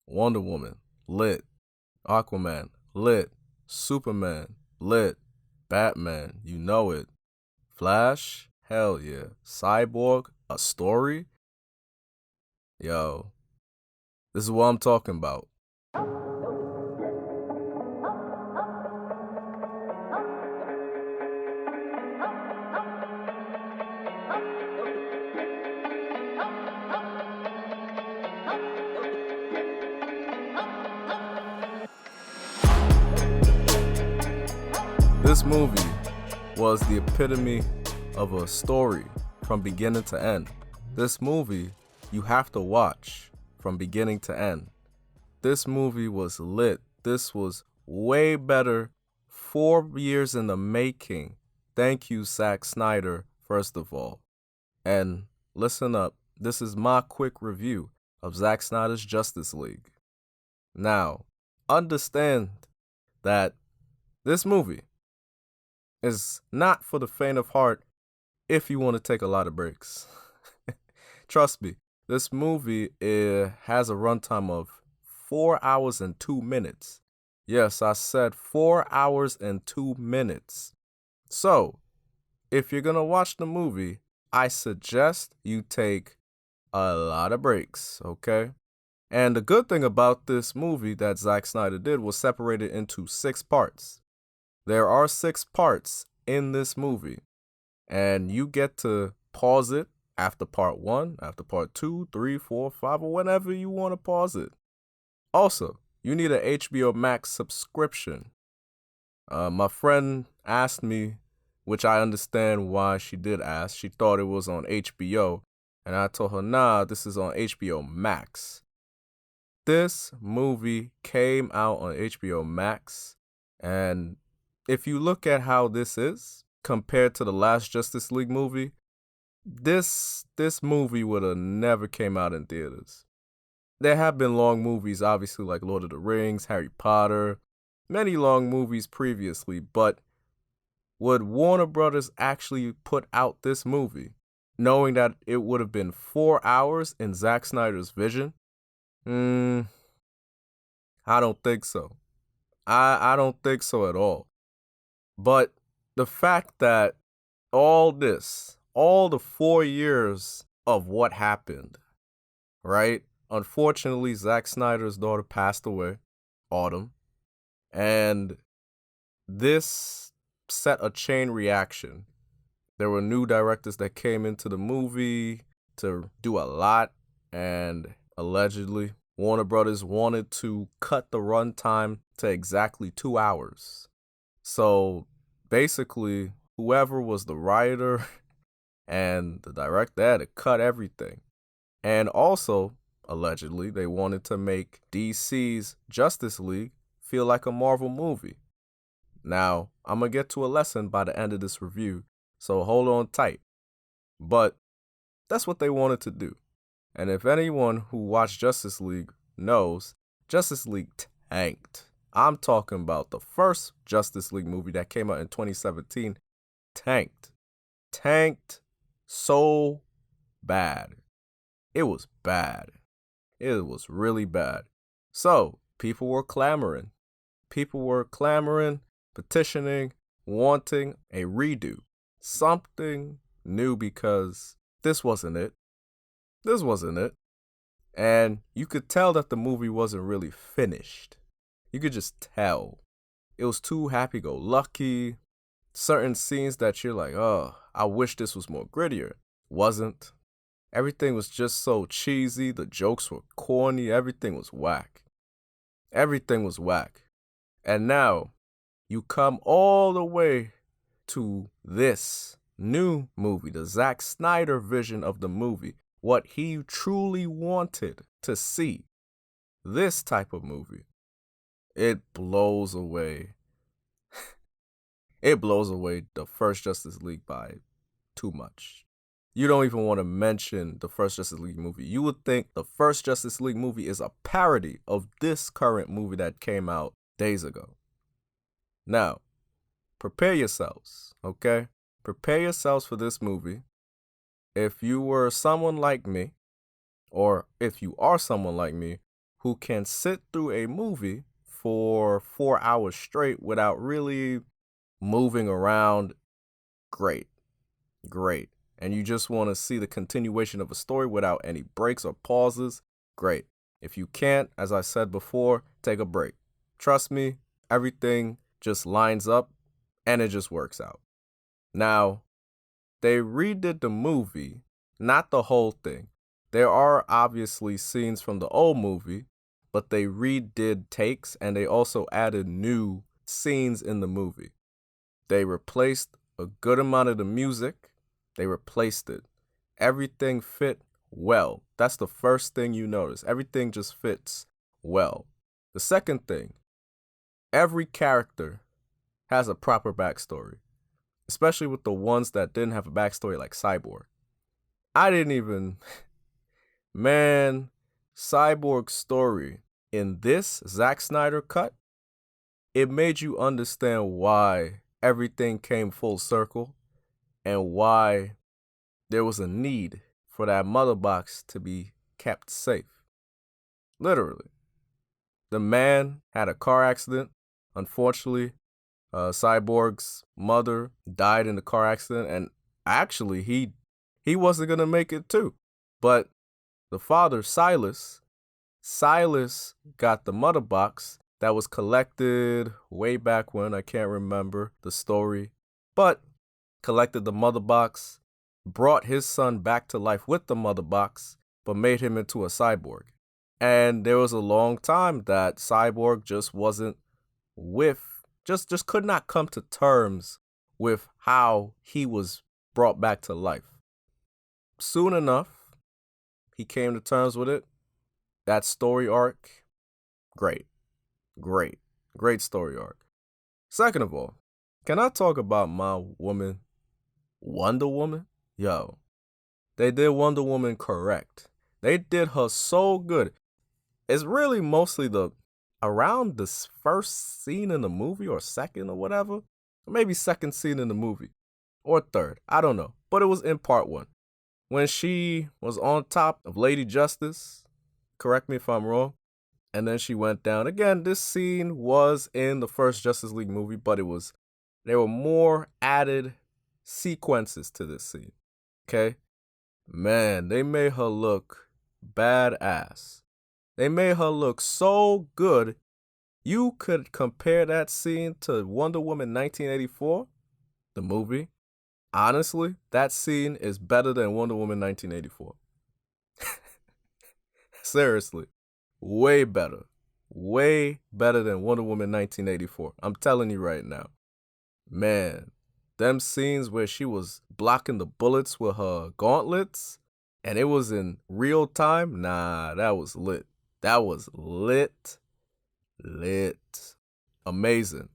Wonder Woman, lit. Aquaman, lit. Superman, lit. Batman, you know it. Flash, hell yeah. Cyborg, a story? Yo, this is what I'm talking about. This movie was the epitome of a story from beginning to end. This movie you have to watch from beginning to end. This movie was lit. This was way better. 4 years in the making. Thank you, Zack Snyder, first of all. And listen up. This is my quick review of Zack Snyder's Justice League. Now, understand that this movie is not for the faint of heart if you want to take a lot of breaks. Trust me, this movie has a runtime of 4 hours and 2 minutes. Yes, I said 4 hours and 2 minutes. So, if you're going to watch the movie, I suggest you take a lot of breaks, okay? And the good thing about this movie that Zack Snyder did was separate it into 6 parts. There are 6 parts in this movie, and you get to pause it after part 1, after part 2, 3, 4, 5, or whenever you want to pause it. Also, you need an HBO Max subscription. My friend asked me, which I understand why she did ask. She thought it was on HBO, and I told her, nah, this is on HBO Max. This movie came out on HBO Max, and if you look at how this is compared to the last Justice League movie, this movie would have never came out in theaters. There have been long movies, obviously, like Lord of the Rings, Harry Potter, many long movies previously, but would Warner Brothers actually put out this movie, knowing that it would have been 4 hours in Zack Snyder's vision? I don't think so. I don't think so at all. But the fact that all the 4 years of what happened, right? Unfortunately, Zack Snyder's daughter passed away, Autumn, and this set a chain reaction. There were new directors that came into the movie to do a lot, and allegedly, Warner Brothers wanted to cut the runtime to exactly 2 hours. So basically, whoever was the writer and the director had to cut everything. And also, allegedly, they wanted to make DC's Justice League feel like a Marvel movie. Now, I'm going to get to a lesson by the end of this review, so hold on tight. But that's what they wanted to do. And if anyone who watched Justice League knows, Justice League tanked. I'm talking about the first Justice League movie that came out in 2017. Tanked. Tanked so bad. It was bad. It was really bad. So, people were clamoring. Petitioning, wanting a redo. Something new, because this wasn't it. And you could tell that the movie wasn't really finished. You could just tell. It was too happy-go-lucky. Certain scenes that you're like, oh, I wish this was more grittier. Wasn't. Everything was just so cheesy. The jokes were corny. Everything was whack. And now, you come all the way to this new movie, the Zack Snyder vision of the movie, what he truly wanted to see. This type of movie. It blows away. It blows away the first Justice League by too much. You don't even want to mention the first Justice League movie. You would think the first Justice League movie is a parody of this current movie that came out days ago. Now, prepare yourselves, okay? Prepare yourselves for this movie. If you were someone like me, or if you are someone like me who can sit through a movie for 4 hours straight without really moving around, great, great. And you just want to see the continuation of a story without any breaks or pauses, great. If you can't, as I said before, take a break. Trust me, everything just lines up and it just works out. Now, they redid the movie, not the whole thing. There are obviously scenes from the old movie, but they redid takes and they also added new scenes in the movie. They replaced a good amount of the music. They replaced it. Everything fit well. That's the first thing you notice. Everything just fits well. The second thing, every character has a proper backstory, especially with the ones that didn't have a backstory like Cyborg. I didn't even... Man, Cyborg's story in this Zack Snyder cut, it made you understand why everything came full circle and why there was a need for that mother box to be kept safe. Literally. The man had a car accident. Unfortunately, Cyborg's mother died in the car accident, and actually he wasn't going to make it too. But the father, Silas got the mother box that was collected way back when. I can't remember the story, but collected the mother box, brought his son back to life with the mother box, but made him into a cyborg. And there was a long time that Cyborg just wasn't just could not come to terms with how he was brought back to life. Soon enough, he came to terms with it. That story arc, great story arc. Second of all, can I talk about my woman, Wonder Woman? Yo, they did Wonder Woman correct. They did her so good. It's really mostly around this first scene in the movie or second or whatever. Maybe second scene in the movie or third. I don't know. But it was in part one. When she was on top of Lady Justice, correct me if I'm wrong, and then she went down. Again, this scene was in the first Justice League movie, but there were more added sequences to this scene. Okay? Man, they made her look badass. They made her look so good, you could compare that scene to Wonder Woman 1984, the movie. Honestly, that scene is better than Wonder Woman 1984. Seriously, way better. Way better than Wonder Woman 1984. I'm telling you right now. Man, them scenes where she was blocking the bullets with her gauntlets and it was in real time, nah, that was lit. That was lit. Amazing.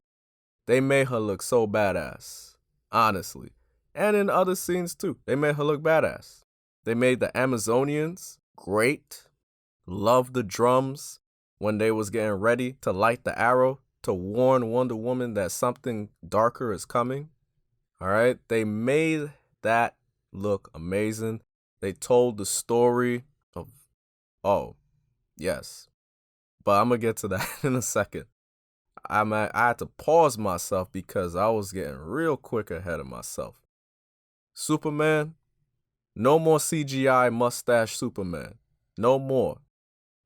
They made her look so badass, honestly. And in other scenes too, they made her look badass. They made the Amazonians great. Love the drums when they was getting ready to light the arrow to warn Wonder Woman that something darker is coming. All right, they made that look amazing. They told the story of, oh, yes. But I'm going to get to that in a second. I had to pause myself because I was getting real quick ahead of myself. Superman, no more CGI mustache Superman. No more.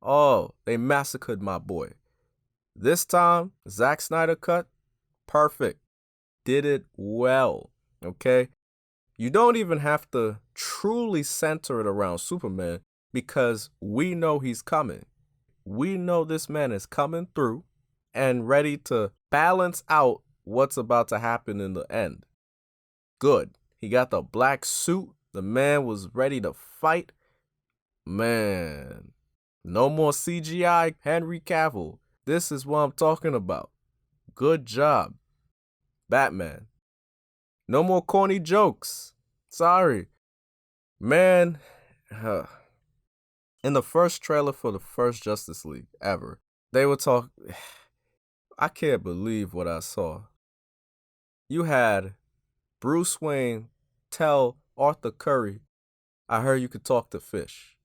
Oh, they massacred my boy. This time, Zack Snyder cut, perfect. Did it well, okay? You don't even have to truly center it around Superman because we know he's coming. We know this man is coming through and ready to balance out what's about to happen in the end. Good. He got the black suit. The man was ready to fight. Man, no more CGI Henry Cavill. This is what I'm talking about. Good job. Batman. No more corny jokes. Sorry. Man, in the first trailer for the first Justice League ever, they were talking... I can't believe what I saw. You had Bruce Wayne tell Arthur Curry, I heard you could talk to fish.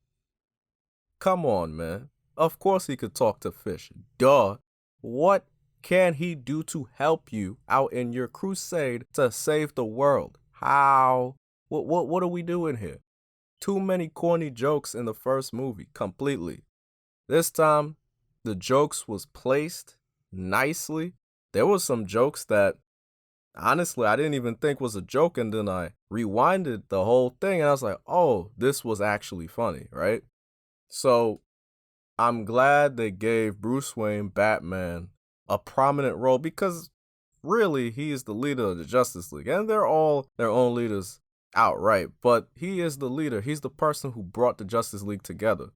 Come on, man. Of course he could talk to fish. Duh. What can he do to help you out in your crusade to save the world? How? What are we doing here? Too many corny jokes in the first movie, completely. This time, the jokes was placed nicely. There was some jokes that, honestly, I didn't even think was a joke, and then I rewinded the whole thing, and I was like, oh, this was actually funny, right? So, I'm glad they gave Bruce Wayne, Batman, a prominent role because really he is the leader of the Justice League. And they're all their own leaders outright, but he is the leader. He's the person who brought the Justice League together.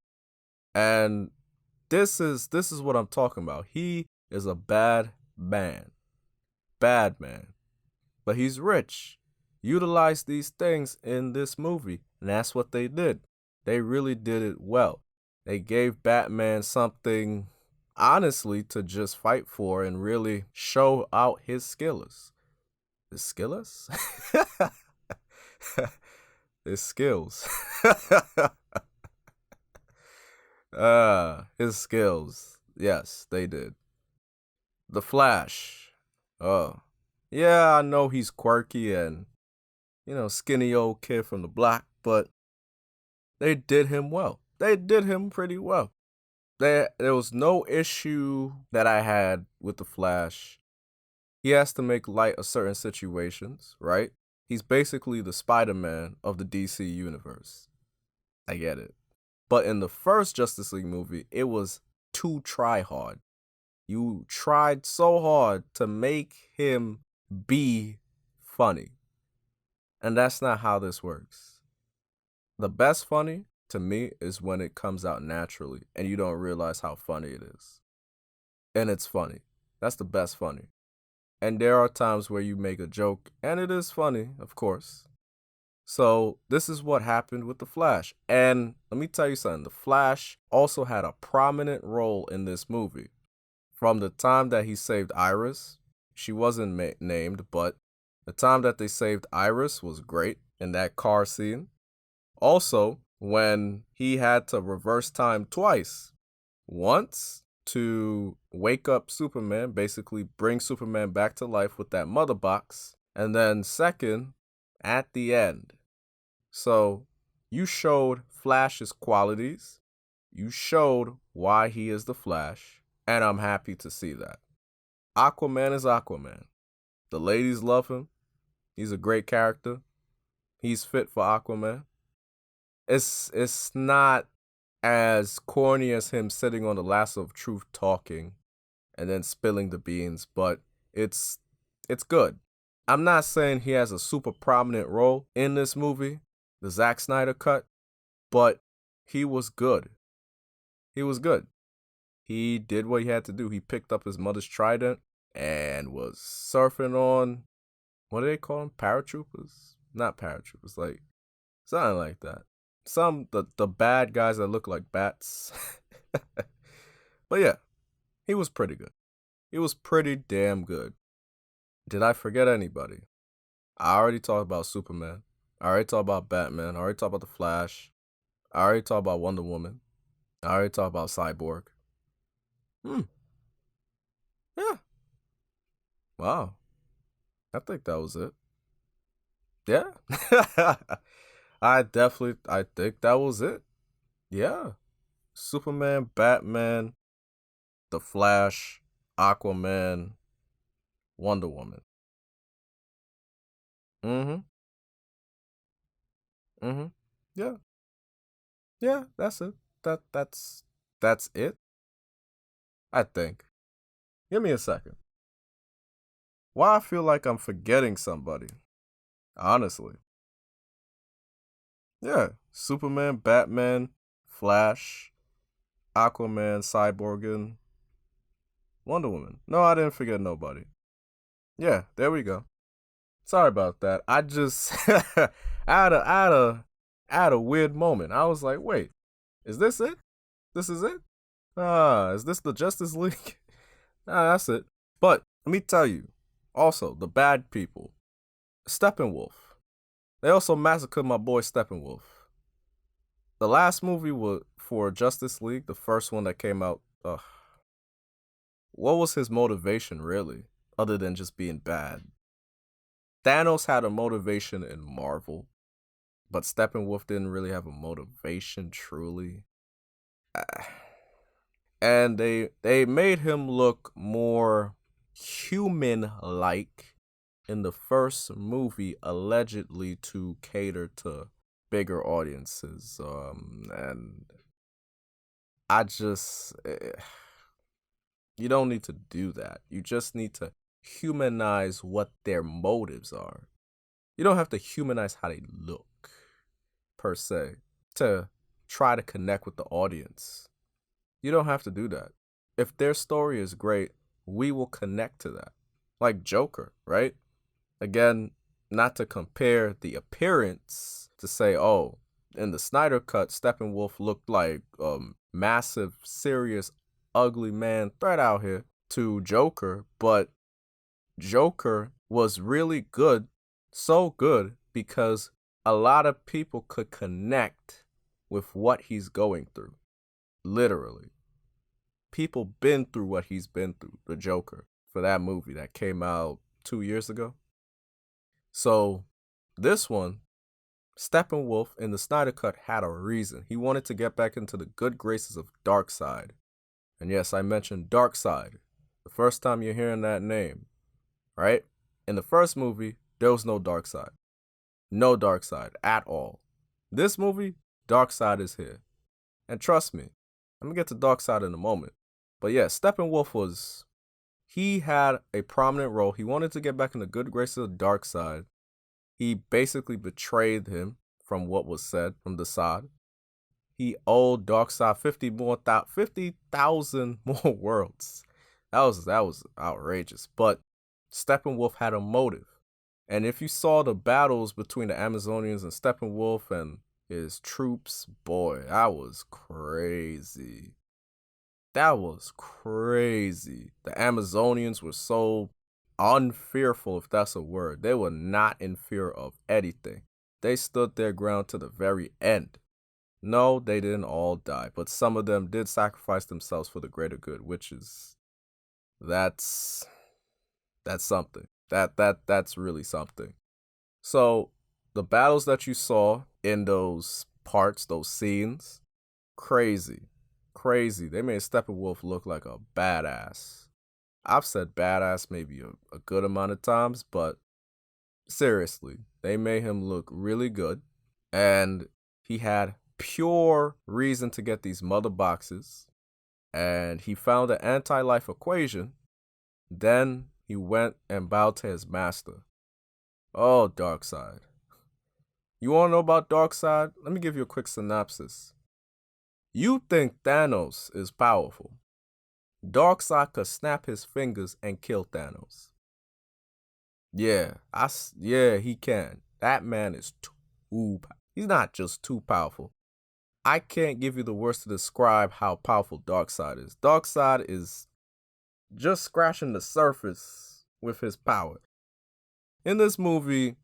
And this is what I'm talking about. He is a bad man. Bad man. But he's rich. Utilize these things in this movie, and that's what they did. They really did it well. They gave Batman something, honestly, to just fight for and really show out his skills. His skills? His skills. His skills. Yes, they did. The Flash. Oh. Yeah, I know he's quirky and, skinny old kid from the block, but they did him well. They did him pretty well. There was no issue that I had with the Flash. He has to make light of certain situations, right? He's basically the Spider-Man of the DC universe. I get it. But in the first Justice League movie, it was too try hard. You tried so hard to make him be funny. And that's not how this works. The best funny, to me, is when it comes out naturally and you don't realize how funny it is. And it's funny. That's the best funny. And there are times where you make a joke and it is funny, of course. So this is what happened with The Flash. And let me tell you something. The Flash also had a prominent role in this movie. From the time that he saved Iris, she wasn't named, but the time that they saved Iris was great in that car scene. Also, when he had to reverse time twice. Once to wake up Superman, basically bring Superman back to life with that mother box. And then second, at the end. So you showed Flash's qualities. You showed why he is the Flash. And I'm happy to see that. Aquaman is Aquaman. The ladies love him. He's a great character. He's fit for Aquaman. It's not as corny as him sitting on the lasso of truth talking and then spilling the beans, but it's good. I'm not saying he has a super prominent role in this movie, the Zack Snyder cut, but he was good. He was good. He did what he had to do. He picked up his mother's trident and was surfing on, what do they call them? Paratroopers? Not paratroopers, like something like that. The bad guys that look like bats. But yeah, he was pretty good. He was pretty damn good. Did I forget anybody? I already talked about Superman. I already talked about Batman. I already talked about The Flash. I already talked about Wonder Woman. I already talked about Cyborg. Yeah. Wow. I think that was it. Yeah. I think that was it. Yeah. Superman, Batman, The Flash, Aquaman, Wonder Woman. Mm-hmm. Mm-hmm. Yeah. Yeah, that's it. That's it. I think. Give me a second. Why I feel like I'm forgetting somebody. Honestly. Yeah. Superman, Batman, Flash, Aquaman, Cyborg, and Wonder Woman. No, I didn't forget nobody. Yeah, there we go. Sorry about that. I just I had a weird moment. I was like, wait, is this it? This is it? Is this the Justice League? That's it. But let me tell you, also, the bad people. Steppenwolf. They also massacred my boy Steppenwolf. The last movie was for Justice League, the first one that came out. What was his motivation really, other than just being bad? Thanos had a motivation in Marvel, but Steppenwolf didn't really have a motivation truly. And they made him look more human-like in the first movie, allegedly to cater to bigger audiences. And I just you don't need to do that. You just need to humanize what their motives are. You don't have to humanize how they look, per se, to try to connect with the audience. You don't have to do that. If their story is great, we will connect to that. Like Joker, right? Again, not to compare the appearance to say, oh, in the Snyder Cut, Steppenwolf looked like a massive, serious, ugly man threat out here to Joker, but Joker was really good, so good, because a lot of people could connect with what he's going through. Literally. People been through what he's been through, the Joker, for that movie that came out 2 years ago. So, this one, Steppenwolf in the Snyder Cut had a reason. He wanted to get back into the good graces of Darkseid. And yes, I mentioned Darkseid. The first time you're hearing that name, right? In the first movie, there was no Darkseid. No Darkseid at all. This movie, Darkseid is here. And trust me, I'm gonna get to Darkseid in a moment. But yeah, Steppenwolf he had a prominent role. He wanted to get back in the good graces of Darkseid. He basically betrayed him from what was said from the side. He owed Darkseid 50,000 more worlds. That was outrageous. But Steppenwolf had a motive. And if you saw the battles between the Amazonians and Steppenwolf and his troops, boy, that was crazy. That was crazy. The Amazonians were so unfearful, if that's a word. They were not in fear of anything. They stood their ground to the very end. No, they didn't all die, but some of them did sacrifice themselves for the greater good, which is that's something. That's really something. So, the battles that you saw in those parts, those scenes, crazy. Crazy. They made Steppenwolf look like a badass. I've said badass maybe a good amount of times, but seriously, they made him look really good. And he had pure reason to get these mother boxes. And he found an anti-life equation. Then he went and bowed to his master. Oh, Darkseid. You want to know about Darkseid? Let me give you a quick synopsis. You think Thanos is powerful. Darkseid could snap his fingers and kill Thanos. Yeah, he can. That man is he's not just too powerful. I can't give you the words to describe how powerful Darkseid is. Darkseid is just scratching the surface with his power. In this movie,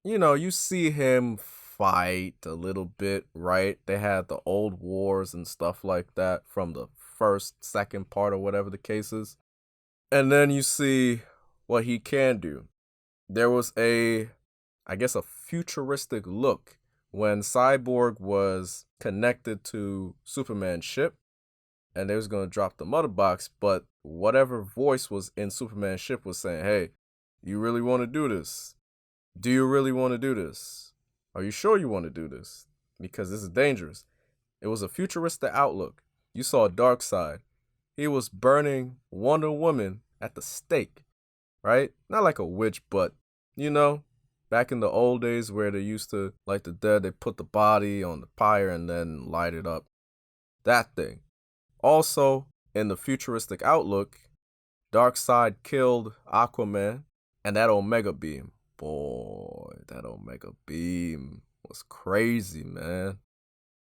you see him fight a little bit, right? They had the old wars and stuff like that from the first, second part or whatever the case is. And then you see what he can do. There was a futuristic look when Cyborg was connected to Superman's ship and they was going to drop the mother box, but whatever voice was in Superman's ship was saying, hey, you really want to do this? Do you really want to do this? Are you sure you want to do this? Because this is dangerous. It was a futuristic outlook. You saw Darkseid. He was burning Wonder Woman at the stake, right? Not like a witch, but, back in the old days where they used to, like the dead, they put the body on the pyre and then light it up. That thing. Also, in the futuristic outlook, Darkseid killed Aquaman and that Omega Beam. Boy, that Omega Beam was crazy, man.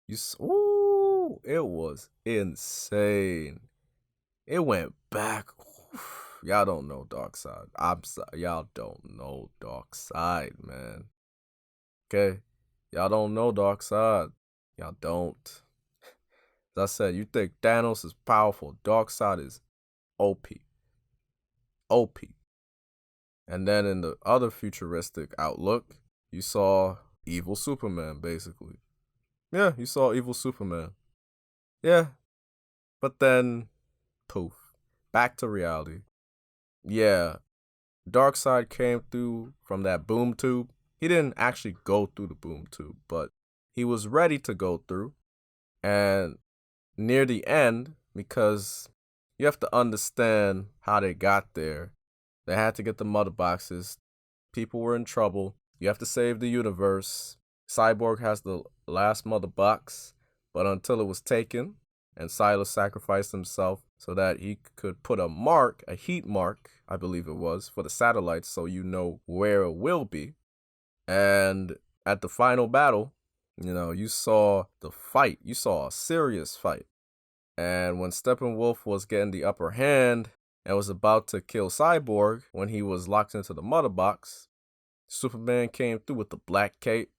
It was insane. It went back. Y'all don't know Darkseid. I'm sorry. Y'all don't know Darkseid, man. Okay? Y'all don't know Darkseid. Y'all don't. As I said, you think Thanos is powerful. Darkseid is OP. OP. And then in the other futuristic outlook, you saw evil Superman, basically. Yeah, you saw evil Superman. Yeah. But then, poof. Back to reality. Yeah. Darkseid came through from that boom tube. He didn't actually go through the boom tube, but he was ready to go through. And near the end, because you have to understand how they got there. They had to get the mother boxes. People were in trouble. You have to save the universe. Cyborg has the last mother box, but until it was taken, and Silas sacrificed himself so that he could put a mark, a heat mark, I believe it was, for the satellites so you know where it will be. And at the final battle, you saw the fight. You saw a serious fight. And when Steppenwolf was getting the upper hand and was about to kill Cyborg when he was locked into the mother box, Superman came through with the black cape.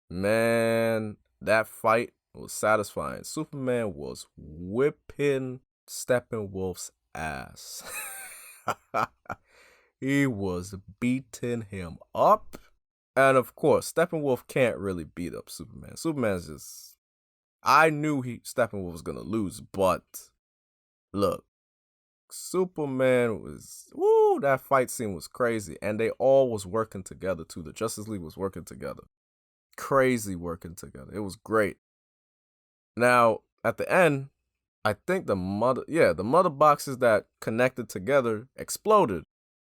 Man, that fight was satisfying. Superman was whipping Steppenwolf's ass. He was beating him up. And of course, Steppenwolf can't really beat up Superman. Superman's just... I knew Steppenwolf was going to lose, but look, Superman was... Woo, that fight scene was crazy. And they all was working together too. The Justice League was working together. Crazy working together. It was great. Now, at the end, I think the mother boxes that connected together exploded.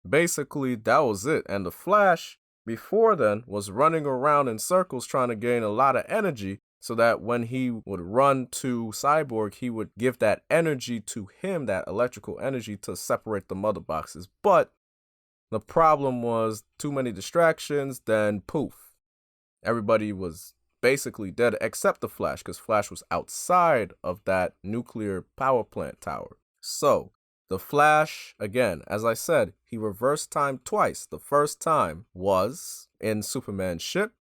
Basically, that was it. And the Flash, before then, was running around in circles trying to gain a lot of energy so that when he would run to Cyborg, he would give that energy to him, that electrical energy, to separate the mother boxes. But the problem was too many distractions, then poof. Everybody was basically dead except the Flash, because Flash was outside of that nuclear power plant tower. So, the Flash, again, as I said, he reversed time twice. The first time was in Superman's ship,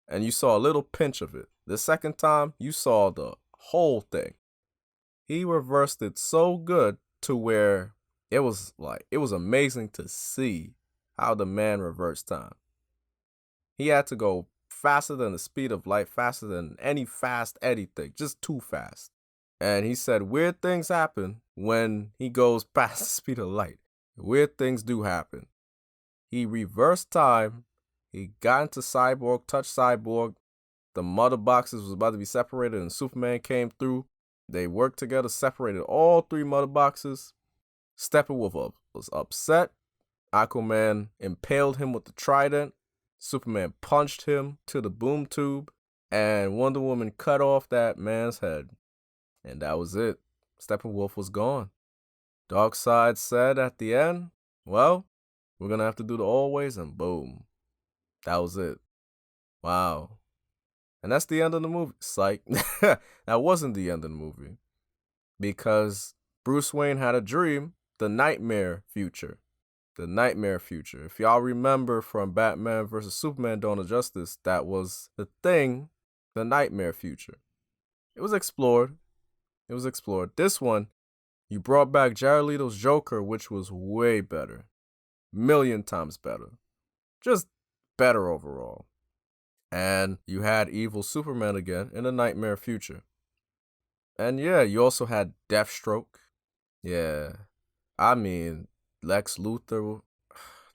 and you saw a little pinch of it. The second time, you saw the whole thing. He reversed it so good to where it was amazing to see how the man reversed time. He had to go faster than the speed of light, faster than any fast anything, just too fast. And he said weird things happen when he goes past the speed of light. Weird things do happen. He reversed time. He got into Cyborg, touched Cyborg. The mother boxes was about to be separated and Superman came through. They worked together, separated all three mother boxes. Steppenwolf was upset. Aquaman impaled him with the trident. Superman punched him to the boom tube, and Wonder Woman cut off that man's head. And that was it. Steppenwolf was gone. Darkseid said at the end, well, we're going to have to do the always, and boom. That was it. Wow. And that's the end of the movie. Psych. That wasn't the end of the movie. Because Bruce Wayne had a dream, the nightmare future. The nightmare future. If y'all remember from Batman vs. Superman Dawn of Justice, that was the thing, the nightmare future. It was explored. This one, you brought back Jared Leto's Joker, which was way better. Million times better. Just better overall. And you had evil Superman again in the nightmare future. And yeah, you also had Deathstroke. Yeah. I mean, Lex Luthor.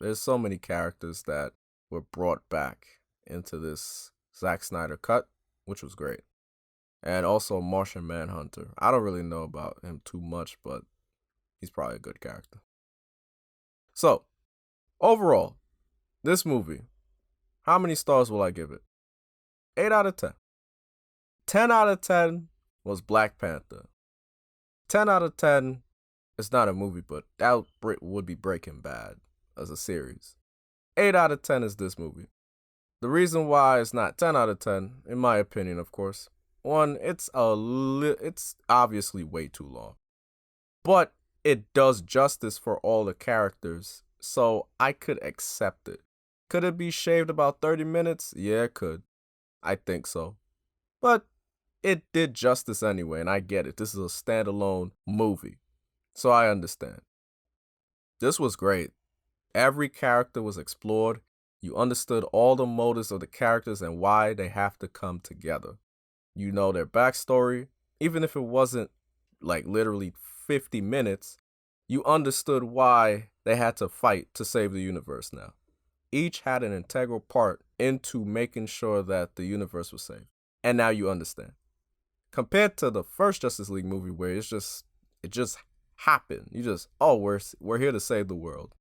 There's so many characters that were brought back into this Zack Snyder cut, which was great. And also Martian Manhunter. I don't really know about him too much, but he's probably a good character. So, overall, this movie, how many stars will I give it? 8 out of 10. 10 out of 10 was Black Panther. 10 out of 10, it's not a movie, but that would be Breaking Bad as a series. 8 out of 10 is this movie. The reason why it's not 10 out of 10, in my opinion, of course, one, it's obviously way too long. But it does justice for all the characters, so I could accept it. Could it be shaved about 30 minutes? Yeah, it could. I think so. But it did justice anyway, and I get it. This is a standalone movie, so I understand. This was great. Every character was explored. You understood all the motives of the characters and why they have to come together. You know their backstory, even if it wasn't like literally 50 minutes, you understood why they had to fight to save the universe now. Each had an integral part into making sure that the universe was saved. And now you understand. Compared to the first Justice League movie where it just happened. You just, oh, we're here to save the world.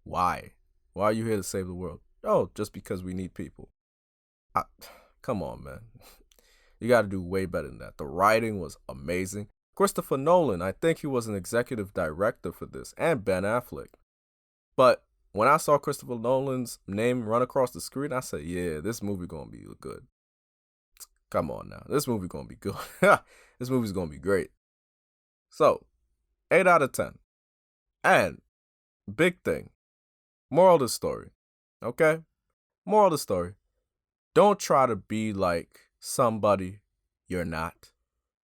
Why? Why are you here to save the world? Oh, just because we need people. Come on, man. You got to do way better than that. The writing was amazing. Christopher Nolan, I think he was an executive director for this, and Ben Affleck. But when I saw Christopher Nolan's name run across the screen, I said, yeah, this movie gonna be good. Come on now. This movie gonna be good. This movie's gonna be great. So, 8 out of 10. And, big thing. Moral of the story. Okay? Moral of the story. Don't try to be like somebody you're not.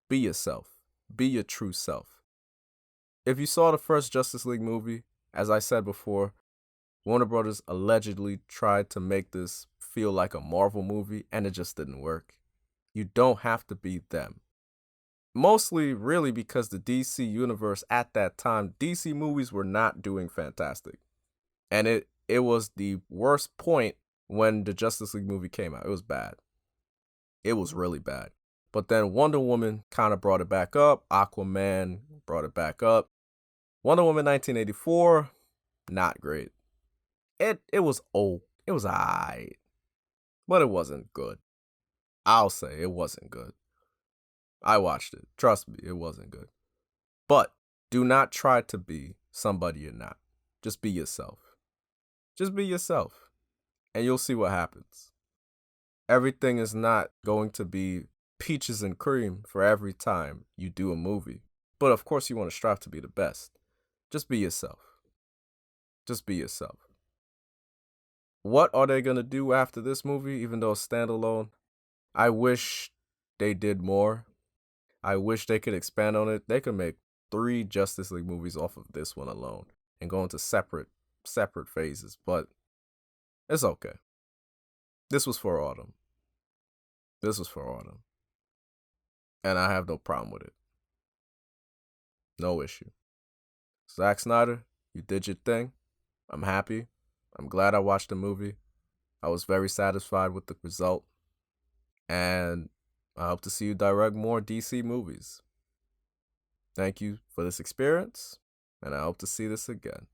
Be yourself. Be your true self. If you saw the first Justice League movie, as I said before, Warner Brothers allegedly tried to make this feel like a Marvel movie, and it just didn't work. You don't have to be them. Mostly, really, because the DC universe at that time, DC movies were not doing fantastic. And it was the worst point when the Justice League movie came out. It was bad. It was really bad. But then Wonder Woman kind of brought it back up. Aquaman brought it back up. Wonder Woman 1984, not great. It was old. It was alright. But it wasn't good. I'll say it wasn't good. I watched it. Trust me, it wasn't good. But do not try to be somebody you're not. Just be yourself. Just be yourself. And you'll see what happens. Everything is not going to be peaches and cream for every time you do a movie. But of course you want to strive to be the best. Just be yourself. Just be yourself. What are they going to do after this movie, even though it's standalone? I wish they did more. I wish they could expand on it. They could make 3 Justice League movies off of this one alone and go into separate phases, but it's okay. This was for autumn. This was for autumn. And I have no problem with it. No issue. Zack Snyder, you did your thing. I'm happy. I'm glad I watched the movie. I was very satisfied with the result. And I hope to see you direct more DC movies. Thank you for this experience, and I hope to see this again.